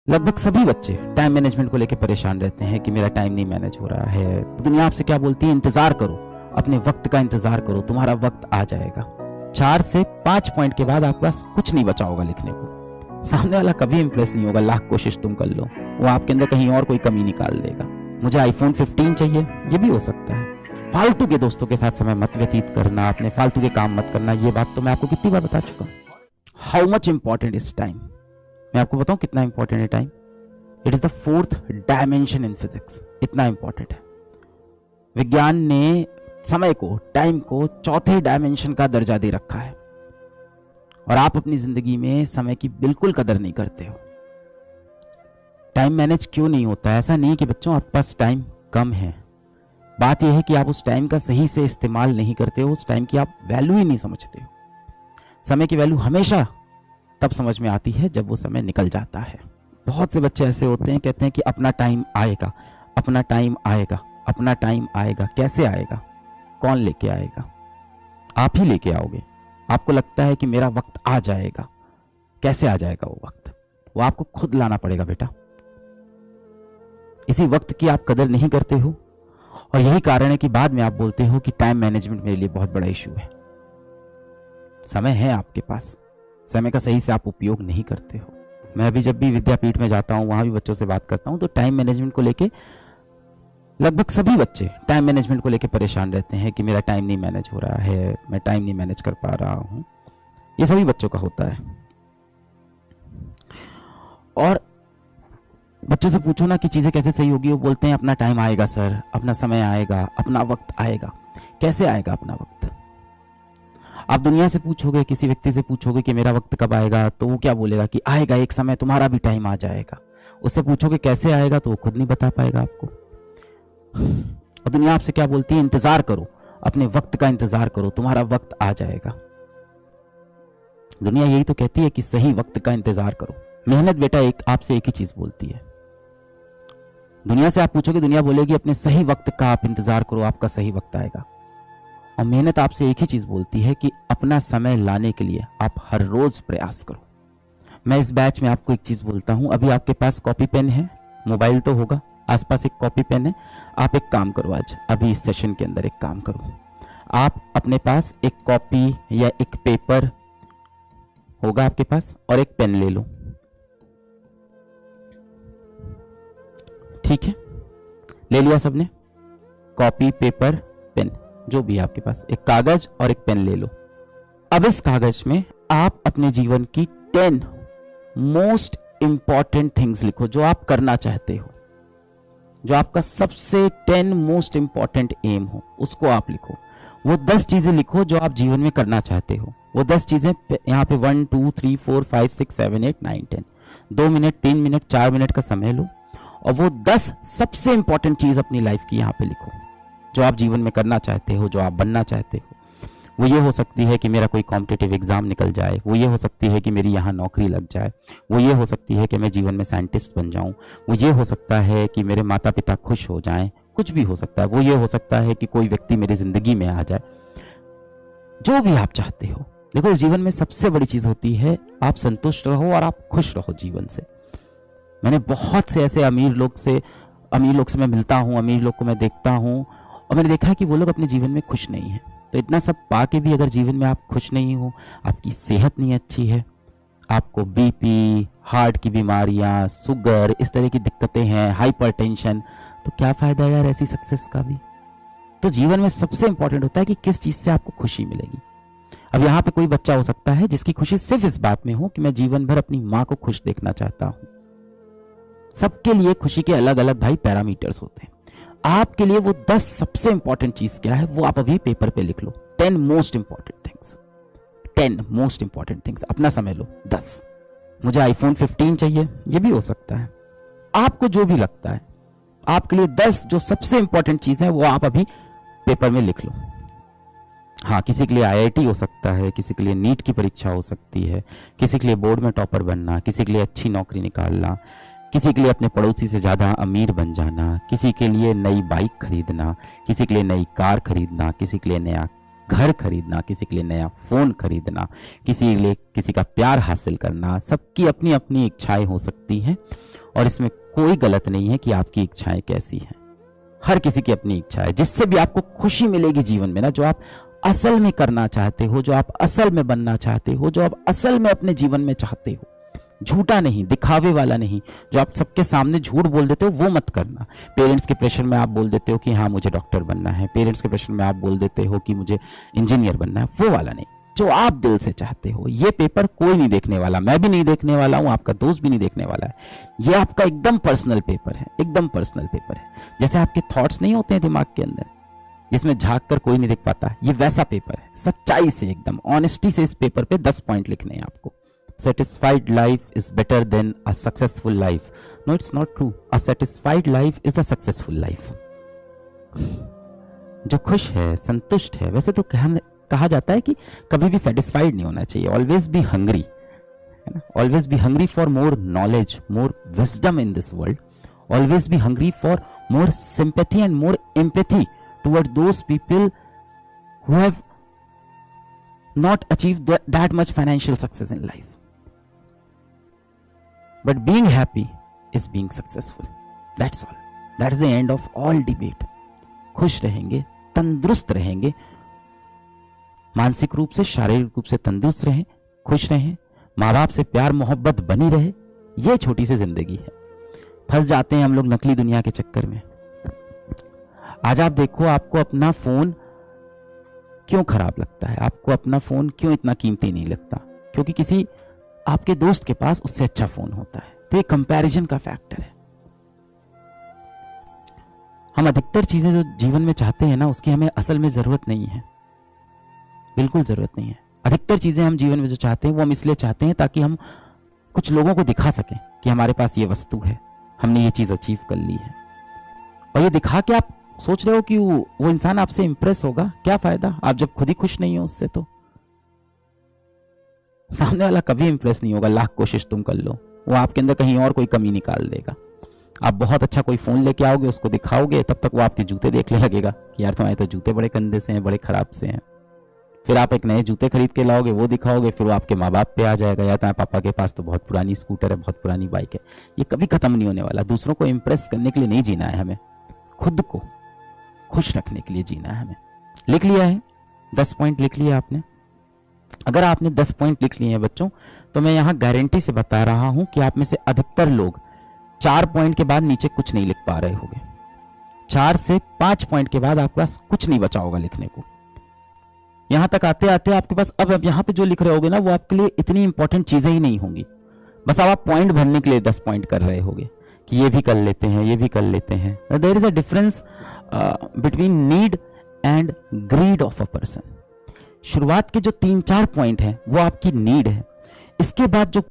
लगभग सभी बच्चे टाइम मैनेजमेंट को लेकर परेशान रहते हैं कि मेरा टाइम नहीं मैनेज हो रहा है। दुनिया आपसे क्या बोलती है? इंतजार करो, अपने वक्त का इंतजार करो, तुम्हारा वक्त आ जाएगा। 4 से 5 पॉइंट के बाद आपके पास कुछ नहीं बचा होगा लिखने को। सामने वाला कभी इंप्रेस नहीं होगा, लाख कोशिश तुम कर लो, वो आपके अंदर कहीं और कोई कमी निकाल देगा। मुझे आईफोन 15 चाहिए, ये भी हो सकता है। फालतू के दोस्तों के साथ समय मत व्यतीत करना, अपने फालतू के काम मत करना, ये बात तो मैं आपको कितनी बार बता चुका हूं। How much important is time? मैं आपको बताऊं कितना इंपॉर्टेंट है time. It is the 4th dimension in physics. इतना इंपॉर्टेंट है। विज्ञान ने समय को, टाइम को 4थे डायमेंशन का दर्जा दे रखा है और आप अपनी जिंदगी में समय की बिल्कुल कदर नहीं करते हो। टाइम मैनेज क्यों नहीं होता? ऐसा नहीं कि बच्चों आपके पास टाइम कम है, बात यह है कि आप उस टाइम का सही से इस्तेमाल नहीं करते हो, उस टाइम की आप वैल्यू ही नहीं समझते हो। समय की वैल्यू हमेशा तब समझ में आती है जब वो समय निकल जाता है। बहुत से बच्चे ऐसे होते हैं, कहते हैं कि अपना टाइम आएगा, अपना टाइम आएगा, अपना टाइम आएगा। कैसे आएगा? कौन लेके आएगा? आप ही लेके आओगे। आपको लगता है कि मेरा वक्त आ जाएगा। कैसे आ जाएगा वो वक्त? वो आपको खुद लाना पड़ेगा बेटा। इसी वक्त की आप कदर नहीं करते हो और यही कारण है कि बाद में आप बोलते हो कि टाइम मैनेजमेंट मेरे लिए बहुत बड़ा इशू है। समय है आपके पास, समय का सही से आप उपयोग नहीं करते हो। मैं अभी जब भी विद्यापीठ में जाता हूं, वहां भी बच्चों से बात करता हूं, तो टाइम मैनेजमेंट को लेके लगभग सभी बच्चे टाइम मैनेजमेंट को लेके परेशान रहते हैं कि मेरा टाइम नहीं मैनेज हो रहा है, मैं टाइम नहीं मैनेज कर पा रहा हूं। ये सभी बच्चों का होता है। और बच्चों से पूछो ना कि चीजें कैसे सही होगी, वो बोलते हैं अपना टाइम आएगा सर, अपना समय आएगा, अपना वक्त आएगा। कैसे आएगा अपना वक्त? आप दुनिया से पूछोगे, किसी व्यक्ति से पूछोगे कि मेरा वक्त कब आएगा, तो वो क्या बोलेगा कि आएगा एक समय, तुम्हारा भी टाइम आ जाएगा। उससे पूछोगे कैसे आएगा, तो वो खुद नहीं बता पाएगा आपको। और दुनिया आपसे क्या बोलती है? इंतजार करो, अपने वक्त का इंतजार करो, तुम्हारा वक्त आ जाएगा। दुनिया यही तो कहती है कि सही वक्त का इंतजार करो। मेहनत बेटा आपसे एक ही चीज बोलती है। दुनिया से आप पूछोगे, दुनिया बोलेगी अपने सही वक्त का आप इंतजार करो, आपका सही वक्त आएगा। और मेहनत आपसे एक ही चीज बोलती है कि अपना समय लाने के लिए आप हर रोज प्रयास करो। मैं इस बैच में आपको एक चीज बोलता हूं, अभी आपके पास कॉपी पेन है, मोबाइल तो होगा, आसपास एक कॉपी पेन है। आप एक काम करो, आज अभी इस सेशन के अंदर एक काम करो, आप अपने पास एक कॉपी या एक पेपर होगा आपके पास और एक पेन ले लो। ठीक है, ले लिया सबने? कॉपी, पेपर, पेन, जो भी है आपके पास, एक कागज और एक पेन ले लो। अब इस कागज में आप अपने जीवन की 10 मोस्ट इंपॉर्टेंट थिंग्स लिखो, जो आप करना चाहते हो, जो आपका सबसे 10 मोस्ट इंपॉर्टेंट एम हो, उसको आप लिखो। वो 10 चीजें लिखो जो आप जीवन में करना चाहते हो। वो 10 चीजें यहां पे 1 2 3 4 5 6 7 8 9 10, 2 मिनट, 3 मिनट, 4 मिनट का समय लो और वो 10 सबसे इंपॉर्टेंट चीज अपनी लाइफ की यहां पे लिखो, जो आप जीवन में करना चाहते हो, जो आप बनना चाहते हो। वो ये हो सकती है कि मेरा कोई कॉम्पिटिटिव एग्जाम निकल जाए, वो ये हो सकती है कि मेरी यहाँ नौकरी लग जाए, वो ये हो सकती है कि मैं जीवन में साइंटिस्ट बन जाऊं, वो ये हो सकता है कि मेरे माता पिता खुश हो जाएं, कुछ भी हो सकता है। वो ये हो सकता है कि कोई व्यक्ति मेरी जिंदगी में आ जाए। जो भी आप चाहते हो। देखो, इस जीवन में सबसे बड़ी चीज होती है आप संतुष्ट रहो और आप खुश रहो जीवन से। मैंने बहुत से ऐसे अमीर लोग से मैं मिलता हूं, अमीर लोग को मैं देखता हूं और मैंने देखा है कि वो लोग अपने जीवन में खुश नहीं है। तो इतना सब पाके भी अगर जीवन में आप खुश नहीं हो, आपकी सेहत नहीं अच्छी है, आपको बीपी, हार्ट की बीमारियां, शुगर, इस तरह की दिक्कतें हैं, हाइपरटेंशन, तो क्या फायदा यार ऐसी सक्सेस का भी। तो जीवन में सबसे इंपॉर्टेंट होता है कि किस चीज से आपको खुशी मिलेगी। अब यहाँ पे कोई बच्चा हो सकता है जिसकी खुशी सिर्फ इस बात में हो कि मैं जीवन भर अपनी माँ को खुश देखना चाहता हूं। सबके लिए खुशी के अलग अलग भाई पैरामीटर्स होते हैं। आपके लिए वो 10 सबसे इंपॉर्टेंट चीज क्या है, वो आप अभी पेपर पे लिख लो। 10 most important things, 10 most important things. अपना समय लो। 10, मुझे आईफोन 15 चाहिए, ये भी हो सकता है। आपको जो भी लगता है, आपके लिए 10 जो सबसे इंपॉर्टेंट चीज है वो आप अभी पेपर में लिख लो। हाँ, किसी के लिए आईआईटी हो सकता है, किसी के लिए नीट की परीक्षा हो सकती है, किसी के लिए बोर्ड में टॉपर बनना, किसी के लिए अच्छी नौकरी निकालना, किसी के लिए अपने पड़ोसी से ज्यादा अमीर बन जाना, किसी के लिए नई बाइक खरीदना, किसी के लिए नई कार खरीदना, किसी के लिए नया घर खरीदना, किसी के लिए नया फोन खरीदना, किसी के लिए किसी का प्यार हासिल करना। सबकी अपनी अपनी इच्छाएं हो सकती हैं और इसमें कोई गलत नहीं है कि आपकी इच्छाएं कैसी हैं। हर किसी की अपनी इच्छा है, जिससे भी आपको खुशी मिलेगी जीवन में ना, जो आप असल में करना चाहते हो, जो आप असल में बनना चाहते हो, जो आप असल में अपने जीवन में चाहते हो, झूठा नहीं, दिखावे वाला नहीं। जो आप सबके सामने झूठ बोल देते हो वो मत करना। पेरेंट्स के प्रेशर में आप बोल देते हो कि हाँ मुझे डॉक्टर बनना है, पेरेंट्स के प्रेशर में आप बोल देते हो कि मुझे इंजीनियर बनना है, वो वाला नहीं। जो आप दिल से चाहते हो। ये पेपर कोई नहीं देखने वाला, मैं भी नहीं देखने वाला हूं, आपका दोस्त भी नहीं देखने वाला है। ये आपका एकदम पर्सनल पेपर है, एकदम पर्सनल पेपर है। जैसे आपके थॉट्स नहीं होते हैं दिमाग के अंदर, जिसमें झांक कर कोई नहीं देख पाता, ये वैसा पेपर है। सच्चाई से, एकदम ऑनेस्टी से इस पेपर पे 10 पॉइंट लिखने हैं आपको। Satisfied life is better than a successful life. No, it's not true. A satisfied life is a successful life. जो खुश है, संतुष्ट है, वैसे तो कहा जाता है कि कभी भी सेटिस्फाइड नहीं होना चाहिए। ऑलवेज बी हंग्री, है ना? Always be hungry for more knowledge, more wisdom in this world. Always be hungry for more sympathy and more empathy toward those people who have not achieved that much financial success in life. But being happy is being successful. That's all. That's the end of all debate. खुश रहेंगे, तंदुरुस्त रहेंगे, मानसिक रूप से, शारीरिक रूप से तंदुरुस्त रहें, खुश रहें, माँ बाप से प्यार मोहब्बत बनी रहे। ये छोटी सी जिंदगी है। फंस जाते हैं हम लोग नकली दुनिया के चक्कर में। आज आप देखो, आपको अपना फोन क्यों खराब लगता है, आपको अपना फोन क्यों इतना कीमती नहीं लगता? क्योंकि किसी आपके दोस्त के पास उससे अच्छा फोन होता है। तो ये कंपैरिजन का फैक्टर है। हम अधिकतर चीजें जो जीवन में चाहते हैं ना, उसकी हमें असल में जरूरत नहीं है, बिल्कुल जरूरत नहीं है। अधिकतर चीजें हम जीवन में जो चाहते हैं वो हम इसलिए चाहते हैं ताकि हम कुछ लोगों को दिखा सकें कि हमारे पास ये वस्तु है, हमने ये चीज अचीव कर ली है। और ये दिखा के आप सोच रहे हो कि वो इंसान आपसे इंप्रेस होगा, क्या फायदा? आप जब खुद ही खुश नहीं हो उससे, तो सामने वाला कभी इंप्रेस नहीं होगा। लाख कोशिश तुम कर लो, वो आपके अंदर कहीं और कोई कमी निकाल देगा। आप बहुत अच्छा कोई फोन लेके आओगे, उसको दिखाओगे, तब तक वो आपके जूते देखने लगेगा कि यार तुम्हारे तो जूते बड़े गंदे से हैं, बड़े खराब से हैं। फिर आप एक नए जूते खरीद के लाओगे, वो दिखाओगे, फिर वो आपके माँ बाप पे आ जाएगा, या तुम्हारे पापा के पास तो बहुत पुरानी स्कूटर है, बहुत पुरानी बाइक है। ये कभी खत्म नहीं होने वाला। दूसरों को इंप्रेस करने के लिए नहीं जीना है हमें, खुद को खुश रखने के लिए जीना है हमें। लिख लिया है? 10 पॉइंट लिख लिया आपने? अगर आपने 10 पॉइंट लिख लिए हैं बच्चों, तो मैं यहां गारंटी से बता रहा हूं कि आप में से अधिकतर लोग 4 पॉइंट के बाद नीचे कुछ नहीं लिख पा रहे होंगे। 4 से 5 पॉइंट के बाद आपके पास कुछ नहीं बचा होगा लिखने को। यहां तक आते आते आपके पास अब यहां पे जो लिख रहे होगे ना, वो आपके लिए इतनी इंपॉर्टेंट चीजें ही नहीं होंगी। बस अब आप पॉइंट भरने के लिए 10 पॉइंट कर रहे होगे कि ये भी कर लेते हैं, ये भी कर लेते हैं। There is a difference between need and greed of a person. शुरुआत के जो 3-4 पॉइंट हैं वो आपकी नीड है। इसके बाद जो